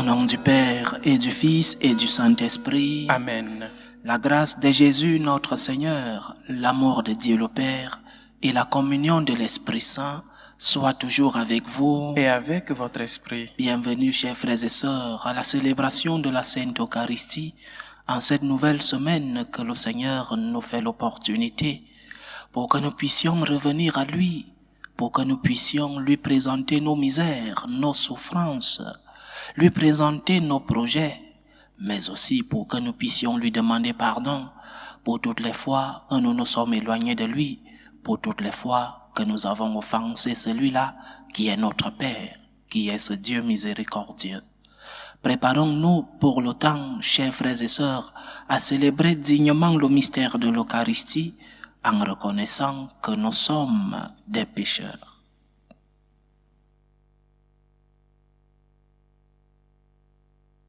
Au nom du Père et du Fils et du Saint-Esprit. Amen. La grâce de Jésus notre Seigneur, l'amour de Dieu le Père et la communion de l'Esprit Saint soient toujours avec vous. Et avec votre esprit. Bienvenue, chers frères et sœurs, à la célébration de la Sainte Eucharistie en cette nouvelle semaine que le Seigneur nous fait l'opportunité pour que nous puissions revenir à lui, pour que nous puissions lui présenter nos misères, nos souffrances, lui présenter nos projets, mais aussi pour que nous puissions lui demander pardon pour toutes les fois où nous nous sommes éloignés de lui, pour toutes les fois que nous avons offensé celui-là qui est notre Père, qui est ce Dieu miséricordieux. Préparons-nous pour le temps, chers frères et sœurs, à célébrer dignement le mystère de l'Eucharistie en reconnaissant que nous sommes des pécheurs.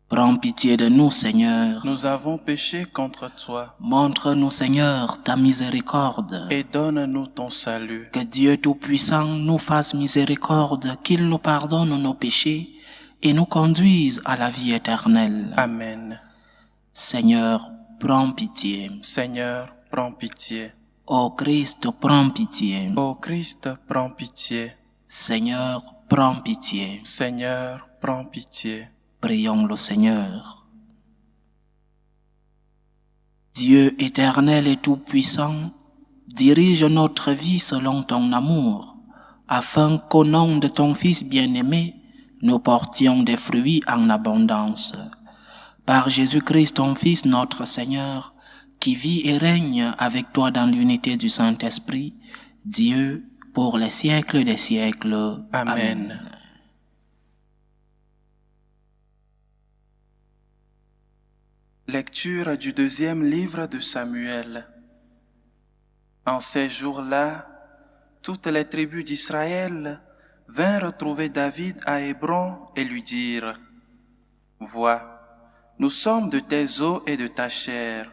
Prends pitié de nous, Seigneur. Nous avons péché contre toi. Montre-nous, Seigneur, ta miséricorde. Et donne-nous ton salut. Que Dieu Tout-Puissant nous fasse miséricorde, qu'il nous pardonne nos péchés et nous conduise à la vie éternelle. Amen. Seigneur, prends pitié. Seigneur, prends pitié. Ô Christ, prends pitié. Ô Christ, prends pitié. Seigneur, prends pitié. Seigneur, prends pitié. Prions le Seigneur. Dieu éternel et tout-puissant, dirige notre vie selon ton amour, afin qu'au nom de ton Fils bien-aimé, nous portions des fruits en abondance. Par Jésus-Christ, ton Fils, notre Seigneur, qui vit et règne avec toi dans l'unité du Saint-Esprit, Dieu, pour les siècles des siècles. Amen. Lecture du deuxième livre de Samuel. En ces jours-là, toutes les tribus d'Israël vinrent trouver David à Hébron et lui dirent: Vois, nous sommes de tes os et de ta chair.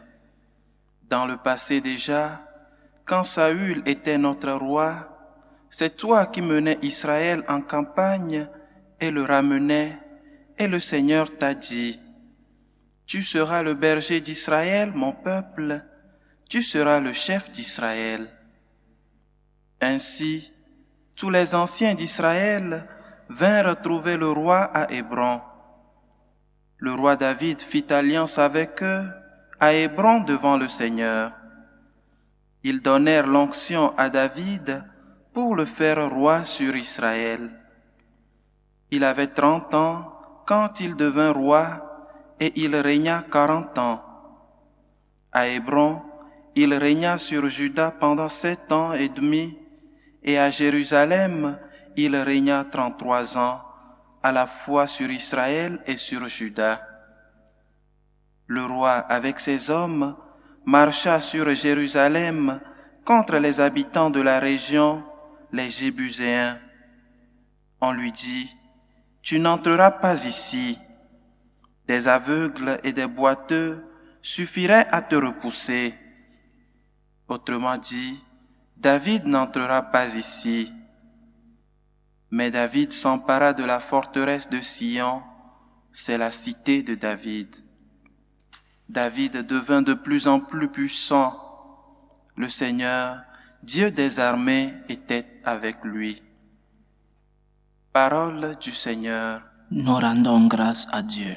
Dans le passé déjà, quand Saül était notre roi, c'est toi qui menais Israël en campagne et le ramenais, et le Seigneur t'a dit: Tu seras le berger d'Israël, mon peuple, tu seras le chef d'Israël. Ainsi, tous les anciens d'Israël vinrent trouver le roi à Hébron. Le roi David fit alliance avec eux à Hébron devant le Seigneur. Ils donnèrent l'onction à David pour le faire roi sur Israël. Il avait 30 ans quand il devint roi, et il régna 40 ans. À Hébron, il régna sur Juda pendant 7 ans et demi, et à Jérusalem, il régna 33 ans, à la fois sur Israël et sur Juda. Le roi, avec ses hommes, marcha sur Jérusalem contre les habitants de la région, les Jébuséens. On lui dit: Tu n'entreras pas ici. Des aveugles et des boiteux suffiraient à te repousser. Autrement dit, David n'entrera pas ici. Mais David s'empara de la forteresse de Sion, c'est la cité de David. David devint de plus en plus puissant. Le Seigneur, Dieu des armées, était avec lui. Parole du Seigneur. Nous rendons grâce à Dieu.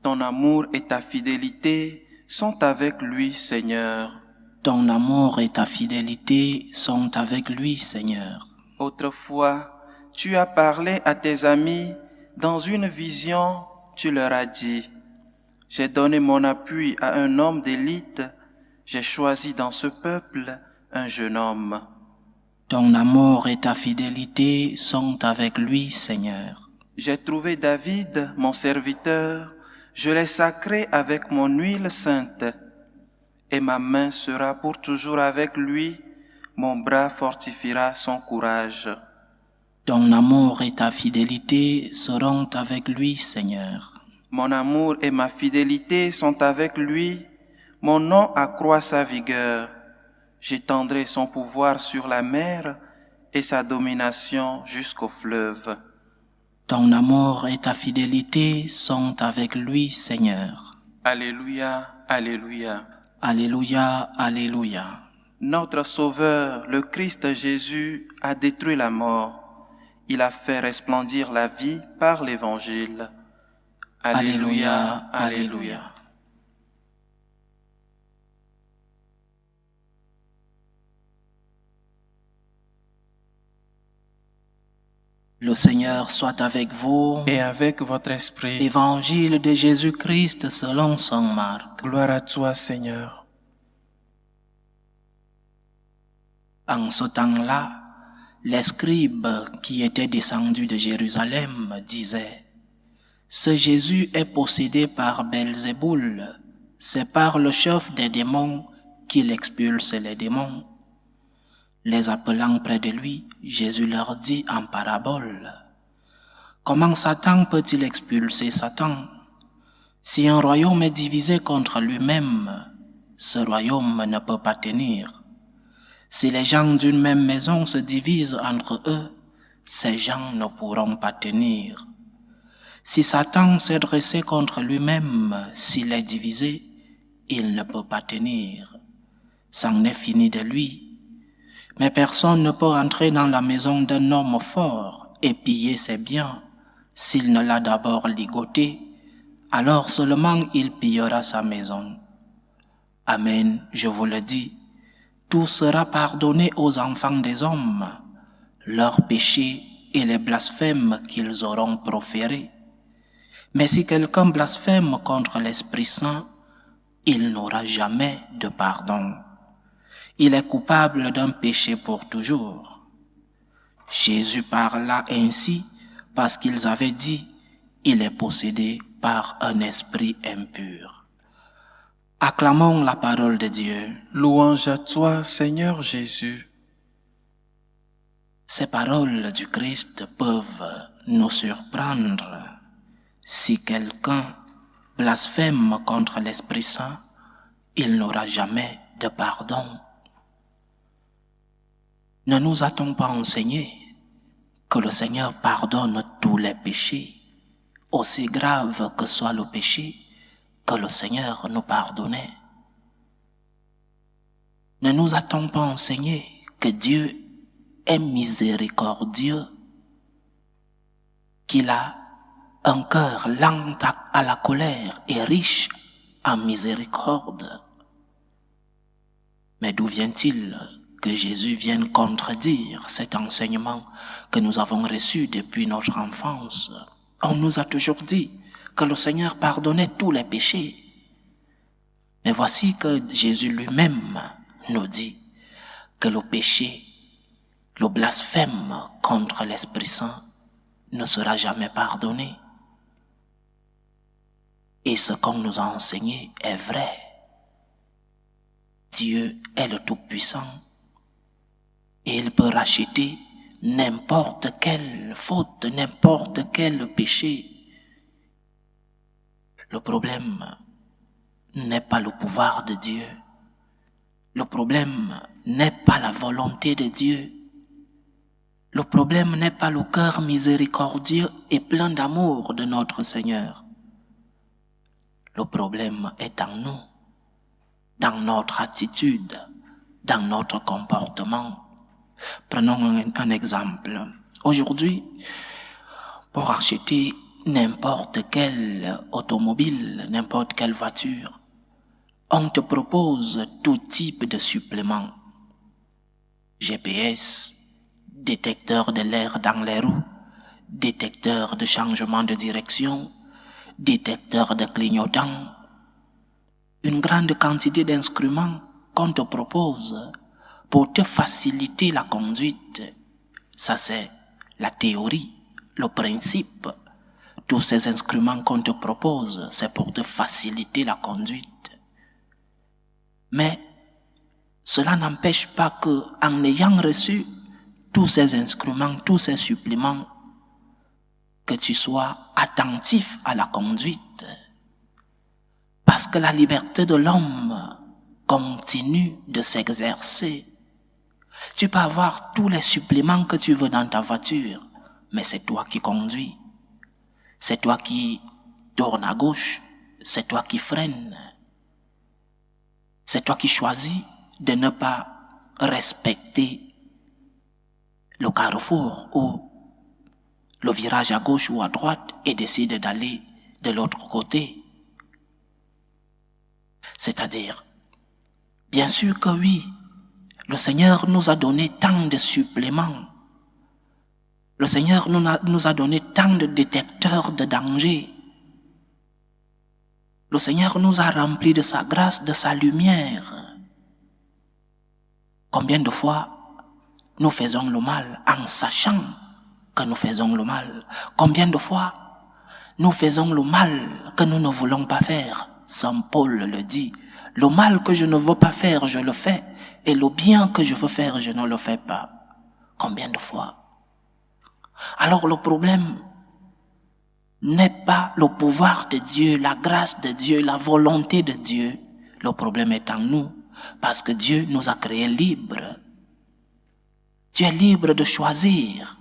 Ton amour et ta fidélité sont avec lui, Seigneur. Ton amour et ta fidélité sont avec lui, Seigneur. Autrefois, tu as parlé à tes amis, dans une vision, tu leur as dit: J'ai donné mon appui à un homme d'élite, j'ai choisi dans ce peuple un jeune homme. Ton amour et ta fidélité sont avec lui, Seigneur. J'ai trouvé David, mon serviteur, je l'ai sacré avec mon huile sainte, et ma main sera pour toujours avec lui, mon bras fortifiera son courage. Ton amour et ta fidélité seront avec lui, Seigneur. Mon amour et ma fidélité sont avec lui, mon nom accroît sa vigueur. J'étendrai son pouvoir sur la mer et sa domination jusqu'au fleuve. Ton amour et ta fidélité sont avec lui, Seigneur. Alléluia, Alléluia. Alléluia, Alléluia. Notre Sauveur, le Christ Jésus, a détruit la mort. Il a fait resplendir la vie par l'Évangile. Alléluia, Alléluia. Le Seigneur soit avec vous. Et avec votre esprit. Évangile de Jésus-Christ selon saint Marc. Gloire à toi, Seigneur. En ce temps-là, les scribes qui étaient descendus de Jérusalem disaient: Ce Jésus est possédé par Belzéboul, c'est par le chef des démons qu'il expulse les démons. Les appelant près de lui, Jésus leur dit en parabole: Comment Satan peut-il expulser Satan? Si un royaume est divisé contre lui-même, ce royaume ne peut pas tenir. Si les gens d'une même maison se divisent entre eux, ces gens ne pourront pas tenir. Si Satan s'est dressé contre lui-même, s'il est divisé, il ne peut pas tenir. C'en est fini de lui. Mais personne ne peut entrer dans la maison d'un homme fort et piller ses biens s'il ne l'a d'abord ligoté, alors seulement il pillera sa maison. Amen, je vous le dis, tout sera pardonné aux enfants des hommes, leurs péchés et les blasphèmes qu'ils auront proférés. Mais si quelqu'un blasphème contre l'Esprit Saint, il n'aura jamais de pardon. Il est coupable d'un péché pour toujours. Jésus parla ainsi parce qu'ils avaient dit: il est possédé par un esprit impur. Acclamons la parole de Dieu. Louange à toi, Seigneur Jésus. Ces paroles du Christ peuvent nous surprendre. Si quelqu'un blasphème contre l'Esprit Saint, il n'aura jamais de pardon. Ne nous a-t-on pas enseigné que le Seigneur pardonne tous les péchés, aussi grave que soit le péché, que le Seigneur nous pardonnait? Ne nous a-t-on pas enseigné que Dieu est miséricordieux, qu'il a un cœur lent à la colère et riche en miséricorde? Mais d'où vient-il que Jésus vienne contredire cet enseignement que nous avons reçu depuis notre enfance? On nous a toujours dit que le Seigneur pardonnait tous les péchés. Mais voici que Jésus lui-même nous dit que le péché, le blasphème contre l'Esprit Saint ne sera jamais pardonné. Et ce qu'on nous a enseigné est vrai. Dieu est le Tout-Puissant. Et il peut racheter n'importe quelle faute, n'importe quel péché. Le problème n'est pas le pouvoir de Dieu. Le problème n'est pas la volonté de Dieu. Le problème n'est pas le cœur miséricordieux et plein d'amour de notre Seigneur. Le problème est en nous, dans notre attitude, dans notre comportement. Prenons un exemple. Aujourd'hui, pour acheter n'importe quelle automobile, n'importe quelle voiture, on te propose tout type de suppléments. GPS, détecteur de l'air dans les roues, détecteur de changement de direction, détecteur de clignotants, une grande quantité d'instruments qu'on te propose pour te faciliter la conduite. Ça, c'est la théorie, le principe. Tous ces instruments qu'on te propose, c'est pour te faciliter la conduite. Mais cela n'empêche pas que, en ayant reçu tous ces instruments, tous ces suppléments, que tu sois attentif à la conduite. Parce que la liberté de l'homme continue de s'exercer. Tu peux avoir tous les suppléments que tu veux dans ta voiture, mais c'est toi qui conduis. C'est toi qui tournes à gauche, c'est toi qui freines. C'est toi qui choisis de ne pas respecter le carrefour ou le virage à gauche ou à droite et décides d'aller de l'autre côté. C'est-à-dire, bien sûr que oui, le Seigneur nous a donné tant de suppléments. Le Seigneur nous a donné tant de détecteurs de danger. Le Seigneur nous a remplis de sa grâce, de sa lumière. Combien de fois nous faisons le mal en sachant que nous faisons le mal? Combien de fois nous faisons le mal que nous ne voulons pas faire? Saint Paul le dit, le mal que je ne veux pas faire, je le fais, et le bien que je veux faire, je ne le fais pas. Combien de fois? Alors le problème n'est pas le pouvoir de Dieu, la grâce de Dieu, la volonté de Dieu. Le problème est en nous, parce que Dieu nous a créés libres. Tu es libre de choisir.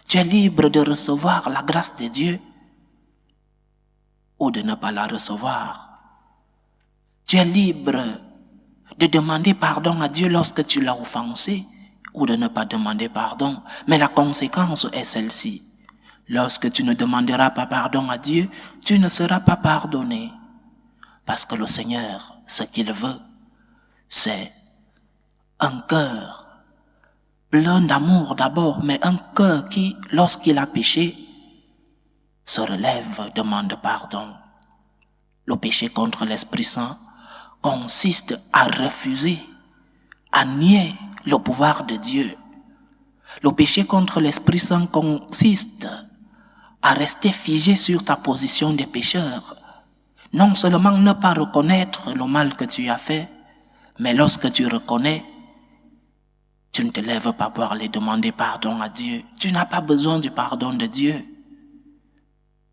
Tu es libre de recevoir la grâce de Dieu ou de ne pas la recevoir. Tu es libre de demander pardon à Dieu lorsque tu l'as offensé ou de ne pas demander pardon. Mais la conséquence est celle-ci. Lorsque tu ne demanderas pas pardon à Dieu, tu ne seras pas pardonné. Parce que le Seigneur, ce qu'il veut, c'est un cœur plein d'amour d'abord, mais un cœur qui, lorsqu'il a péché, se relève, demande pardon. Le péché contre l'Esprit Saint consiste à refuser, à nier le pouvoir de Dieu. Le péché contre l'Esprit Saint consiste à rester figé sur ta position de pécheur. Non seulement ne pas reconnaître le mal que tu as fait, mais lorsque tu reconnais, tu ne te lèves pas pour aller demander pardon à Dieu. Tu n'as pas besoin du pardon de Dieu.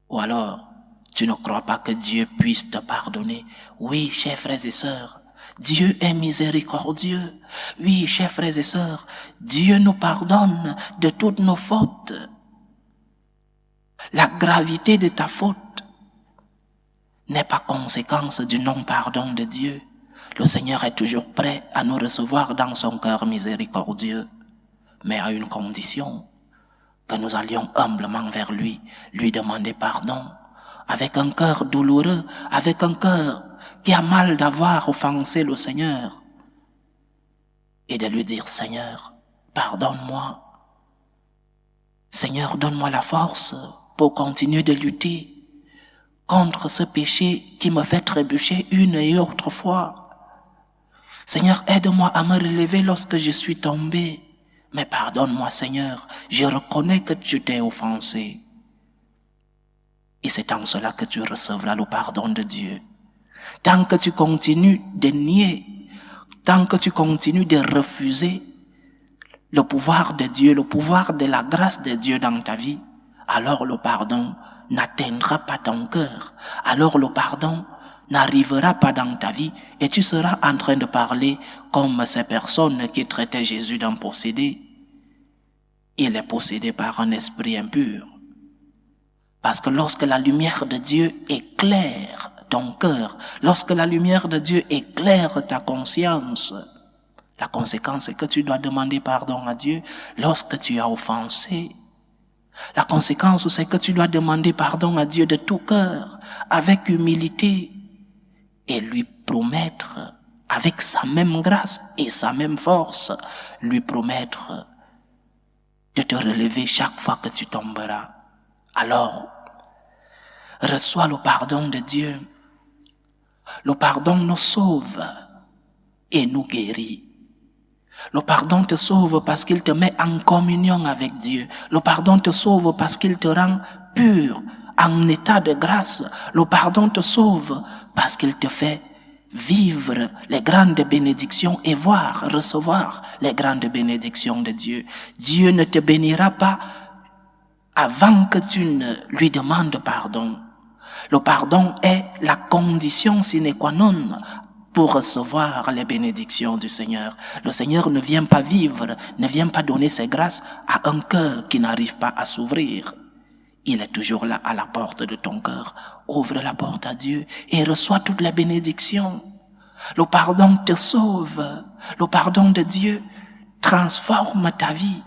Ou alors, tu ne crois pas que Dieu puisse te pardonner. Oui, chers frères et sœurs, Dieu est miséricordieux. Oui, chers frères et sœurs, Dieu nous pardonne de toutes nos fautes. La gravité de ta faute n'est pas conséquence du non-pardon de Dieu. Le Seigneur est toujours prêt à nous recevoir dans son cœur miséricordieux, mais à une condition, que nous allions humblement vers lui, lui demander pardon, avec un cœur douloureux, avec un cœur qui a mal d'avoir offensé le Seigneur, et de lui dire, Seigneur, pardonne-moi. Seigneur, donne-moi la force pour continuer de lutter contre ce péché qui me fait trébucher une et autre fois. Seigneur, aide-moi à me relever lorsque je suis tombé. Mais pardonne-moi, Seigneur, je reconnais que je t'ai offensé. Et c'est en cela que tu recevras le pardon de Dieu. Tant que tu continues de nier, tant que tu continues de refuser le pouvoir de Dieu, le pouvoir de la grâce de Dieu dans ta vie, alors le pardon n'atteindra pas ton cœur. Alors le pardon n'arrivera pas dans ta vie et tu seras en train de parler comme ces personnes qui traitaient Jésus d'un possédé. Il est possédé par un esprit impur. Parce que lorsque la lumière de Dieu éclaire ton cœur, lorsque la lumière de Dieu éclaire ta conscience, la conséquence est que tu dois demander pardon à Dieu lorsque tu as offensé. La conséquence, c'est que tu dois demander pardon à Dieu de tout cœur, avec humilité, et lui promettre, avec sa même grâce et sa même force, lui promettre de te relever chaque fois que tu tomberas. Alors, reçois le pardon de Dieu. Le pardon nous sauve et nous guérit. Le pardon te sauve parce qu'il te met en communion avec Dieu. Le pardon te sauve parce qu'il te rend pur, en état de grâce. Le pardon te sauve parce qu'il te fait vivre les grandes bénédictions et recevoir les grandes bénédictions de Dieu. Dieu ne te bénira pas avant que tu ne lui demandes pardon. Le pardon est la condition sine qua non pour recevoir les bénédictions du Seigneur. Le Seigneur ne vient pas vivre, ne vient pas donner ses grâces à un cœur qui n'arrive pas à s'ouvrir. il est toujours là à la porte de ton cœur. Ouvre la porte à Dieu et reçois toutes les bénédictions. Le pardon te sauve. Le pardon de Dieu transforme ta vie.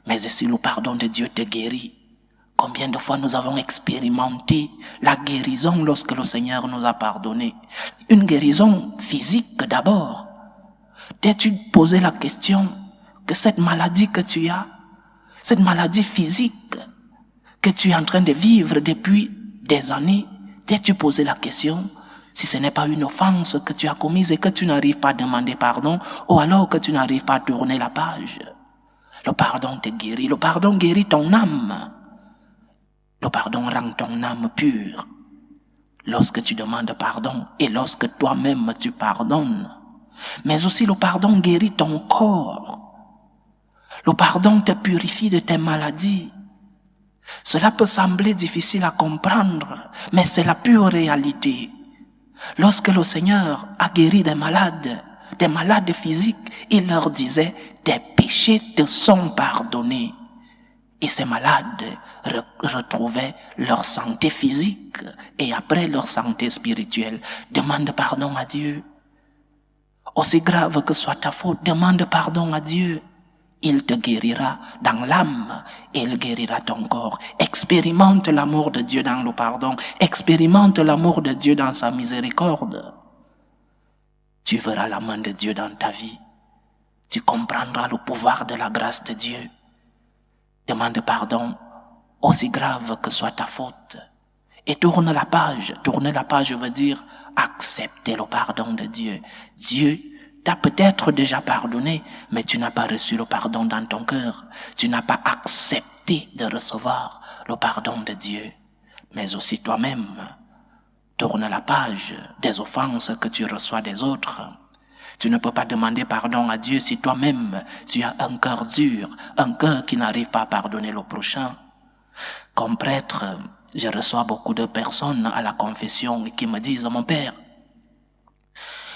Mais aussi le pardon de Dieu te guérit. Combien de fois nous avons expérimenté la guérison lorsque le Seigneur nous a pardonné? Une guérison physique d'abord. T'es-tu posé la question que cette maladie que tu as, cette maladie physique que tu es en train de vivre depuis des années, t'es-tu posé la question si ce n'est pas une offense que tu as commise et que tu n'arrives pas à demander pardon, ou alors que tu n'arrives pas à tourner la page? Le pardon te guérit, le pardon guérit ton âme. Le pardon rend ton âme pure lorsque tu demandes pardon et lorsque toi-même tu pardonnes. Mais aussi le pardon guérit ton corps. Le pardon te purifie de tes maladies. Cela peut sembler difficile à comprendre, mais c'est la pure réalité. Lorsque le Seigneur a guéri des malades physiques, il leur disait, tes péchés te sont pardonnés. Et ces malades retrouvaient leur santé physique et après leur santé spirituelle. Demande pardon à Dieu. Aussi grave que soit ta faute, demande pardon à Dieu. Il te guérira dans l'âme et il guérira ton corps. Expérimente l'amour de Dieu dans le pardon. Expérimente l'amour de Dieu dans sa miséricorde. Tu verras la main de Dieu dans ta vie. Tu comprendras le pouvoir de la grâce de Dieu. Demande pardon, aussi grave que soit ta faute. Et tourne la page. Tourner la page veut dire accepter le pardon de Dieu. Dieu t'a peut-être déjà pardonné, mais tu n'as pas reçu le pardon dans ton cœur. Tu n'as pas accepté de recevoir le pardon de Dieu. Mais aussi toi-même, tourne la page des offenses que tu reçois des autres. Tu ne peux pas demander pardon à Dieu si toi-même tu as un cœur dur, un cœur qui n'arrive pas à pardonner le prochain. Comme prêtre, je reçois beaucoup de personnes à la confession qui me disent, mon père,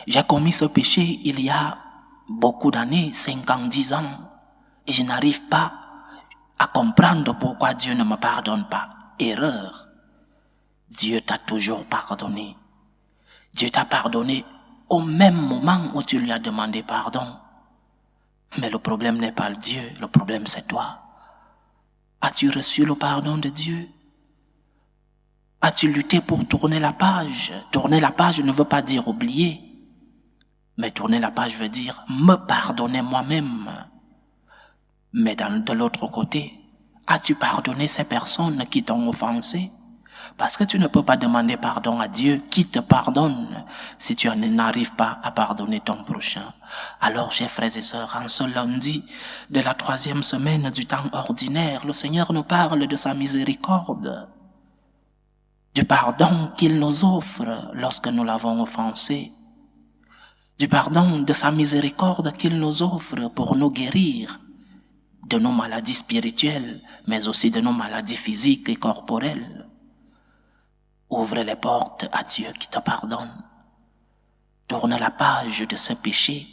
j'ai commis ce péché il y a beaucoup d'années, 5 ans, 10 ans, et je n'arrive pas à comprendre pourquoi Dieu ne me pardonne pas. Erreur. Dieu t'a toujours pardonné. Dieu t'a pardonné au même moment où tu lui as demandé pardon. Mais le problème n'est pas Dieu, le problème c'est toi. As-tu reçu le pardon de Dieu? As-tu lutté pour tourner la page? Tourner la page ne veut pas dire oublier. Mais tourner la page veut dire me pardonner moi-même. Mais de l'autre côté, as-tu pardonné ces personnes qui t'ont offensé? Parce que tu ne peux pas demander pardon à Dieu qui te pardonne si tu n'arrives pas à pardonner ton prochain. Alors, chers frères et sœurs, en ce lundi de la 3e semaine du temps ordinaire, le Seigneur nous parle de sa miséricorde, du pardon qu'il nous offre lorsque nous l'avons offensé, du pardon de sa miséricorde qu'il nous offre pour nous guérir de nos maladies spirituelles, mais aussi de nos maladies physiques et corporelles. Ouvre les portes à Dieu qui te pardonne. Tourne la page de ce péché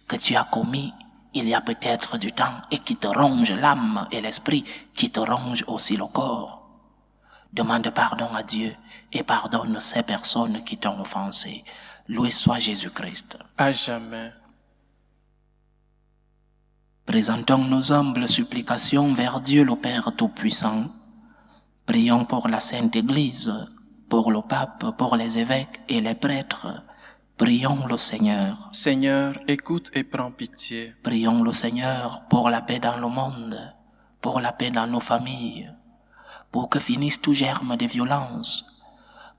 que tu as commis il y a peut-être du temps et qui te ronge l'âme et l'esprit, qui te ronge aussi le corps. Demande pardon à Dieu et pardonne ces personnes qui t'ont offensé. Loué soit Jésus-Christ. À jamais. Présentons nos humbles supplications vers Dieu le Père Tout-Puissant. Prions pour la Sainte Église, pour le pape, pour les évêques et les prêtres. Prions le Seigneur. Seigneur, écoute et prends pitié. Prions le Seigneur pour la paix dans le monde, pour la paix dans nos familles, pour que finisse tout germe de violence,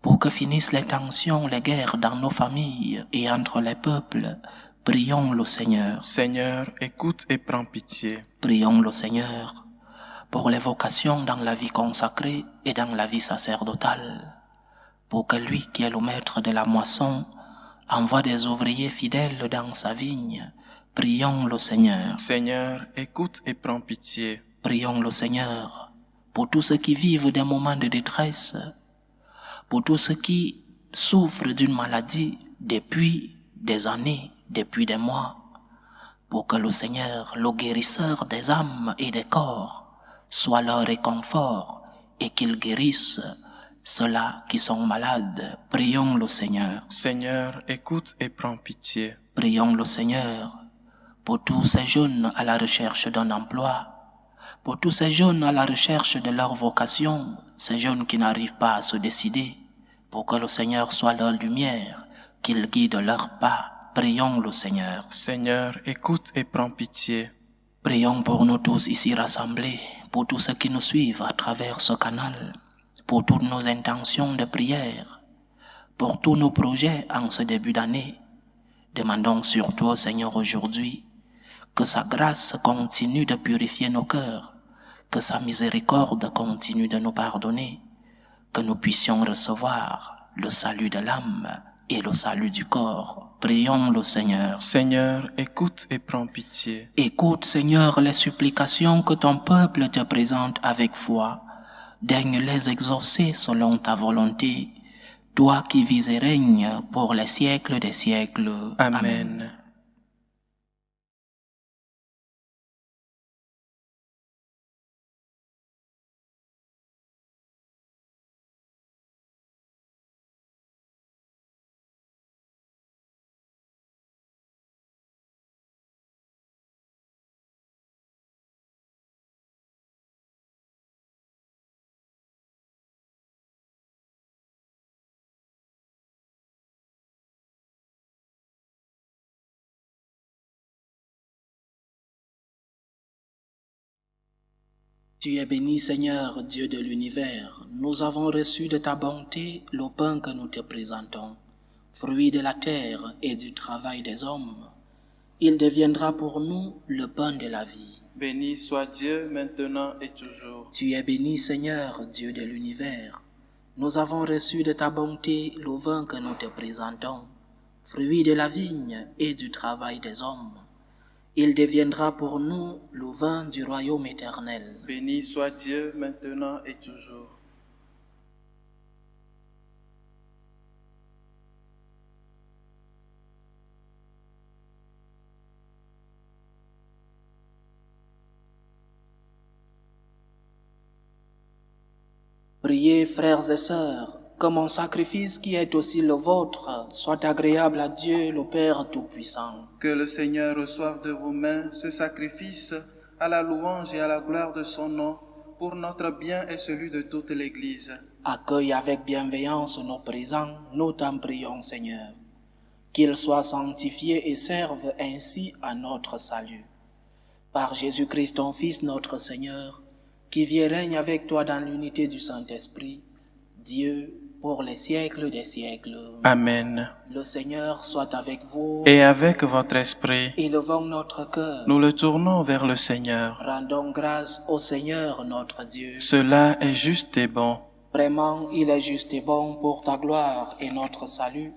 pour que finissent les tensions, les guerres dans nos familles et entre les peuples. Prions le Seigneur. Seigneur, écoute et prends pitié. Prions le Seigneur pour les vocations dans la vie consacrée et dans la vie sacerdotale, pour que lui qui est le maître de la moisson envoie des ouvriers fidèles dans sa vigne. Prions le Seigneur. Seigneur, écoute et prends pitié. Prions le Seigneur pour tous ceux qui vivent des moments de détresse, pour tous ceux qui souffrent d'une maladie depuis des années, depuis des mois, pour que le Seigneur, le guérisseur des âmes et des corps, soit leur réconfort et qu'il guérisse ceux-là qui sont malades. Prions le Seigneur. Seigneur, écoute et prends pitié. Prions le Seigneur pour tous ces jeunes à la recherche d'un emploi, pour tous ces jeunes à la recherche de leur vocation, ces jeunes qui n'arrivent pas à se décider, pour que le Seigneur soit leur lumière, qu'il guide leurs pas. Prions le Seigneur. Seigneur, écoute et prends pitié. Prions pour nous tous ici rassemblés, pour tous ceux qui nous suivent à travers ce canal, pour toutes nos intentions de prière, pour tous nos projets en ce début d'année. Demandons surtout au Seigneur aujourd'hui que sa grâce continue de purifier nos cœurs, que sa miséricorde continue de nous pardonner, que nous puissions recevoir le salut de l'âme et le salut du corps. Prions le Seigneur. Seigneur, écoute et prends pitié. Écoute, Seigneur, les supplications que ton peuple te présente avec foi. Daigne les exaucer selon ta volonté, toi qui vis et règnes pour les siècles des siècles. Amen. Tu es béni, Seigneur, Dieu de l'univers. Nous avons reçu de ta bonté le pain que nous te présentons, fruit de la terre et du travail des hommes. Il deviendra pour nous le pain de la vie. Béni soit Dieu maintenant et toujours. Tu es béni, Seigneur, Dieu de l'univers. Nous avons reçu de ta bonté le vin que nous te présentons, fruit de la vigne et du travail des hommes. Il deviendra pour nous le vin du royaume éternel. Béni soit Dieu maintenant et toujours. Priez, frères et sœurs, que mon sacrifice qui est aussi le vôtre soit agréable à Dieu le Père Tout-Puissant. Que le Seigneur reçoive de vos mains ce sacrifice à la louange et à la gloire de son nom, pour notre bien et celui de toute l'Église. Accueille avec bienveillance nos présents, nous t'en prions, Seigneur. Qu'ils soient sanctifiés et servent ainsi à notre salut. Par Jésus-Christ, ton Fils, notre Seigneur, qui vit et règne avec toi dans l'unité du Saint-Esprit, Dieu, pour les siècles des siècles. Amen. Le Seigneur soit avec vous. Et avec votre esprit, Élevons notre cœur. nous le tournons vers le Seigneur. Rendons grâce au Seigneur notre Dieu. Cela est juste et bon. Vraiment, il est juste et bon pour ta gloire et notre salut,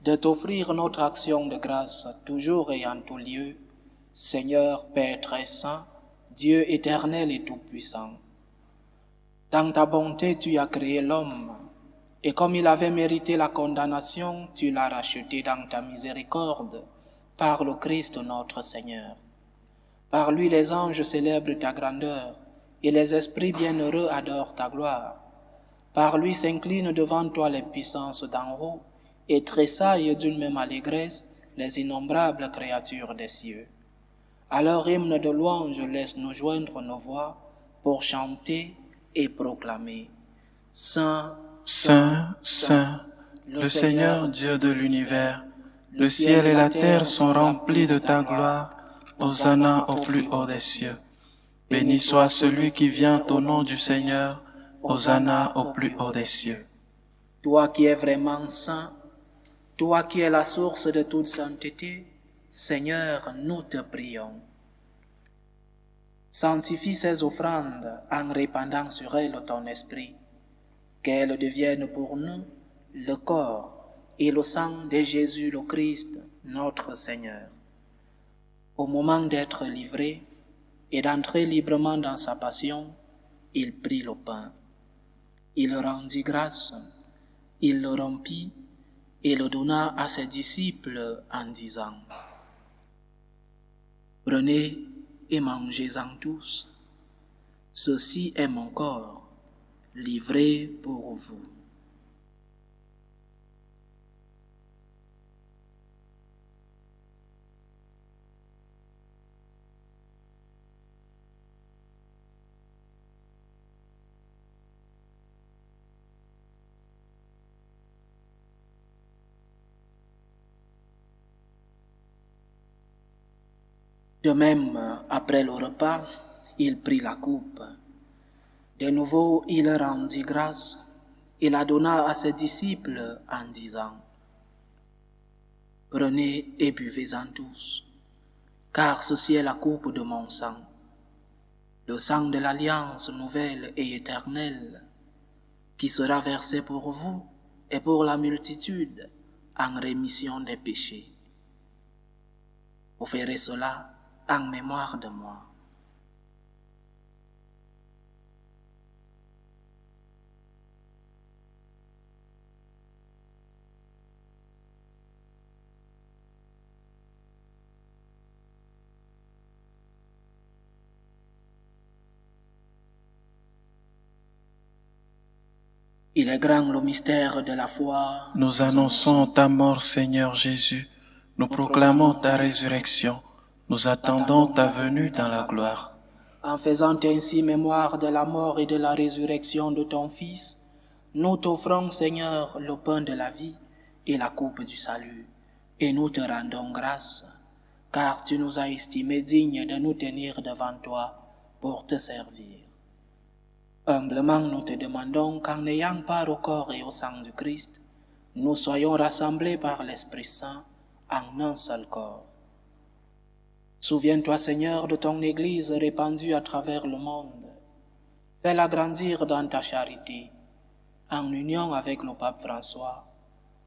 de t'offrir notre action de grâce toujours et en tout lieu, Seigneur Père très saint, Dieu éternel et tout-puissant. Dans ta bonté, tu as créé l'homme, et comme il avait mérité la condamnation, tu l'as racheté dans ta miséricorde, par le Christ notre Seigneur. Par lui les anges célèbrent ta grandeur, et les esprits bienheureux adorent ta gloire. Par lui s'inclinent devant toi les puissances d'en haut, et tressaillent d'une même allégresse les innombrables créatures des cieux. À leur hymne de louange, laisse-nous joindre nos voix pour chanter et proclamer. Saint, Saint, Saint, le Seigneur Dieu de l'univers, le ciel et la terre sont remplis de ta gloire. Hosanna au plus haut des cieux. Béni soit celui qui vient au nom du Seigneur. Hosanna au plus haut des cieux. Toi qui es vraiment saint, toi qui es la source de toute sainteté, Seigneur, nous te prions. Sanctifie ces offrandes en répandant sur elles ton esprit, qu'elles deviennent pour nous le corps et le sang de Jésus le Christ, notre Seigneur. Au moment d'être livré et d'entrer librement dans sa passion, il prit le pain. Il rendit grâce, il le rompit et le donna à ses disciples en disant : « Prenez et mangez-en tous. Ceci est mon corps, livré pour vous. De même, après le repas, il prit la coupe. De nouveau, il rendit grâce et la donna à ses disciples en disant : « Prenez et buvez-en tous, car ceci est la coupe de mon sang, le sang de l'alliance nouvelle et éternelle, qui sera versé pour vous et pour la multitude en rémission des péchés. Vous ferez cela en mémoire de moi. » Il est grand le mystère de la foi. Nous annonçons ta mort, Seigneur Jésus. Nous proclamons ta résurrection. Nous attendons ta venue dans la gloire. En faisant ainsi mémoire de la mort et de la résurrection de ton Fils, nous t'offrons, Seigneur, le pain de la vie et la coupe du salut, et nous te rendons grâce, car tu nous as estimés dignes de nous tenir devant toi pour te servir. Humblement, nous te demandons qu'en ayant part au corps et au sang du Christ, nous soyons rassemblés par l'Esprit Saint en un seul corps. Souviens-toi, Seigneur, de ton Église répandue à travers le monde. Fais-la grandir dans ta charité, en union avec le pape François,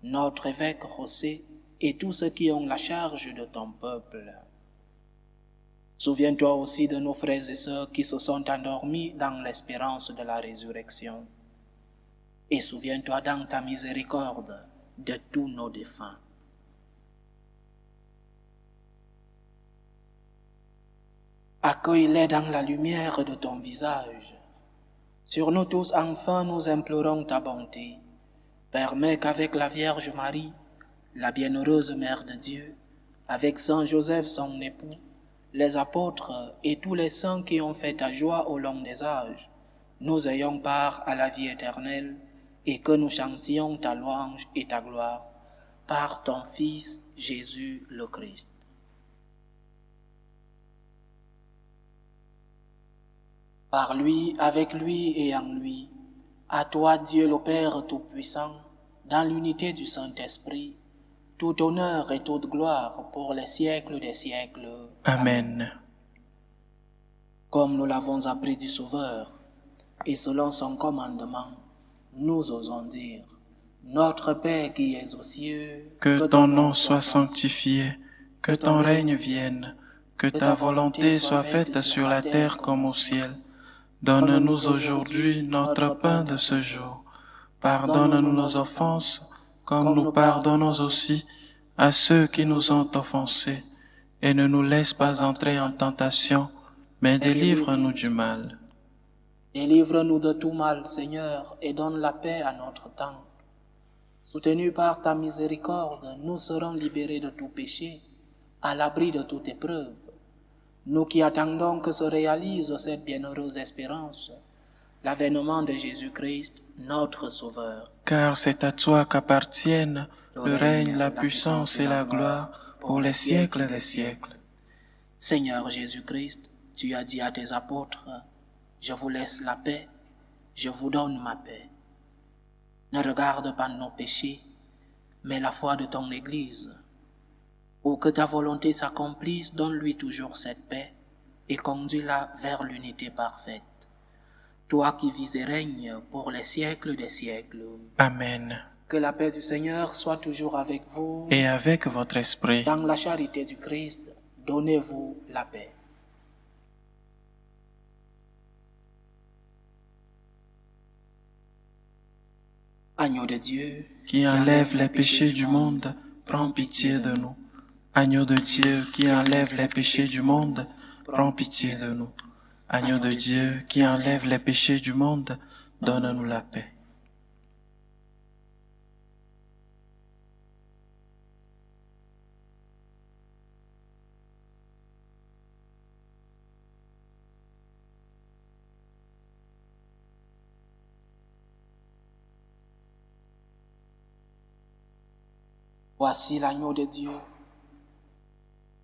notre évêque José et tous ceux qui ont la charge de ton peuple. Souviens-toi aussi de nos frères et sœurs qui se sont endormis dans l'espérance de la résurrection. Et souviens-toi dans ta miséricorde de tous nos défunts. Accueille-les dans la lumière de ton visage. Sur nous tous, enfin, nous implorons ta bonté. Permets qu'avec la Vierge Marie, la bienheureuse Mère de Dieu, avec Saint Joseph son époux, les apôtres et tous les saints qui ont fait ta joie au long des âges, nous ayons part à la vie éternelle et que nous chantions ta louange et ta gloire par ton Fils Jésus le Christ. Par lui, avec lui et en lui, à toi Dieu le Père Tout-Puissant, dans l'unité du Saint-Esprit, tout honneur et toute gloire pour les siècles des siècles. Amen. Comme nous l'avons appris du Sauveur, et selon son commandement, nous osons dire : Notre Père qui es aux cieux, que ton nom soit sanctifié, que ton règne vienne, que ta volonté soit faite sur la terre comme au ciel. Donne-nous aujourd'hui notre pain de ce jour. Pardonne-nous nos offenses, comme nous pardonnons aussi à ceux qui nous ont offensés. Et ne nous laisse pas entrer en tentation, mais délivre-nous du mal. Délivre-nous de tout mal, Seigneur, et donne la paix à notre temps. Soutenus par ta miséricorde, nous serons libérés de tout péché, à l'abri de toute épreuve. Nous qui attendons que se réalise cette bienheureuse espérance, l'avènement de Jésus-Christ, notre Sauveur. Car c'est à toi qu'appartiennent le règne, la puissance et la gloire pour les siècles des siècles. Seigneur Jésus-Christ, tu as dit à tes apôtres : Je vous laisse la paix, je vous donne ma paix. Ne regarde pas nos péchés, mais la foi de ton Église. Pour que ta volonté s'accomplisse, donne-lui toujours cette paix et conduis-la vers l'unité parfaite. Toi qui vis et règnes pour les siècles des siècles. Amen. Que la paix du Seigneur soit toujours avec vous. Et avec votre esprit. Dans la charité du Christ, donnez-vous la paix. Agneau de Dieu, qui enlève les péchés du monde, prends pitié de nous. Agneau de Dieu, qui enlève les péchés du monde, prends pitié de nous. Agneau de Dieu, qui enlève les péchés du monde, donne-nous la paix. Voici l'agneau de Dieu.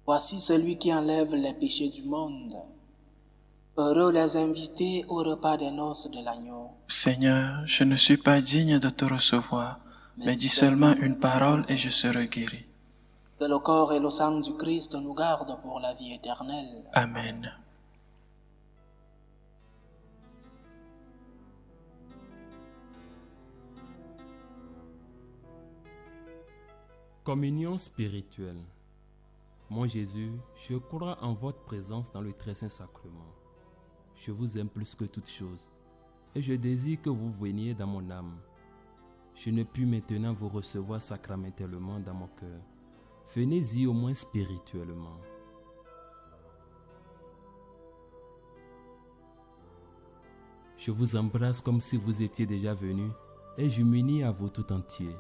Voici celui qui enlève les péchés du monde. Heureux les invités au repas des noces de l'agneau. Seigneur, je ne suis pas digne de te recevoir, mais dis seulement une parole et je serai guéri. Que le corps et le sang du Christ nous gardent pour la vie éternelle. Amen. Communion spirituelle. Mon Jésus, je crois en votre présence dans le très saint sacrement. Je vous aime plus que toute chose et je désire que vous veniez dans mon âme. Je ne puis maintenant vous recevoir sacramentellement dans mon cœur. Venez-y au moins spirituellement. Je vous embrasse comme si vous étiez déjà venu et je m'unis à vous tout entier.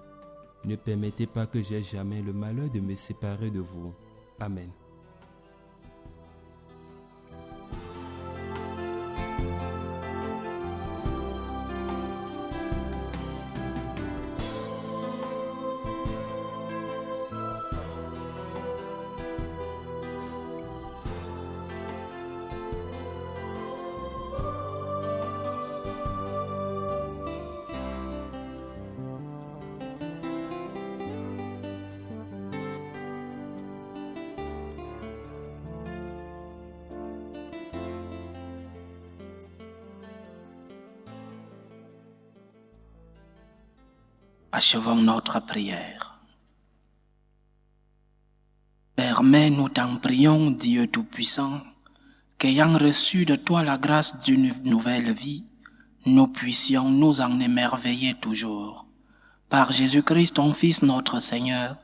Ne permettez pas que j'aie jamais le malheur de me séparer de vous. Amen. Achevons notre prière. Permets-nous t'en prions, Dieu Tout-Puissant, qu'ayant reçu de toi la grâce d'une nouvelle vie, nous puissions nous en émerveiller toujours. Par Jésus-Christ, ton Fils, notre Seigneur,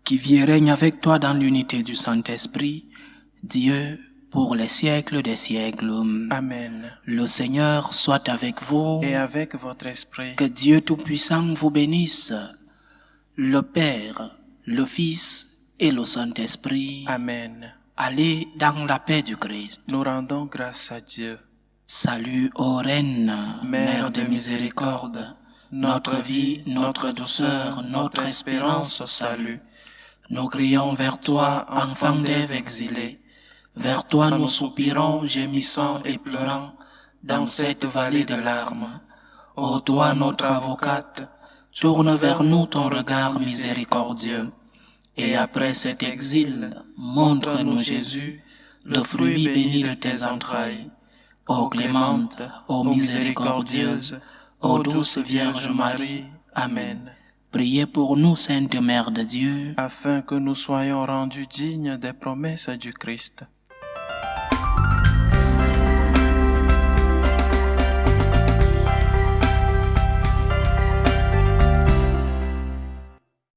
qui vit et règne avec toi dans l'unité du Saint-Esprit, Dieu, pour les siècles des siècles. Amen. Le Seigneur soit avec vous. Et avec votre esprit. Que Dieu Tout-Puissant vous bénisse, le Père, le Fils et le Saint-Esprit. Amen. Allez dans la paix du Christ. Nous rendons grâce à Dieu. Salut, ô Reine, Mère de miséricorde, notre vie, notre douceur, notre espérance, salut. Nous crions vers toi, enfant d'Ève exilée. Vers toi nous soupirons, gémissant et pleurant, dans cette vallée de larmes. Ô toi, notre avocate, tourne vers nous ton regard miséricordieux. Et après cet exil, montre-nous Jésus, le fruit béni de tes entrailles. Ô clémente, ô miséricordieuse, ô douce Vierge Marie. Amen. Priez pour nous, Sainte Mère de Dieu, afin que nous soyons rendus dignes des promesses du Christ.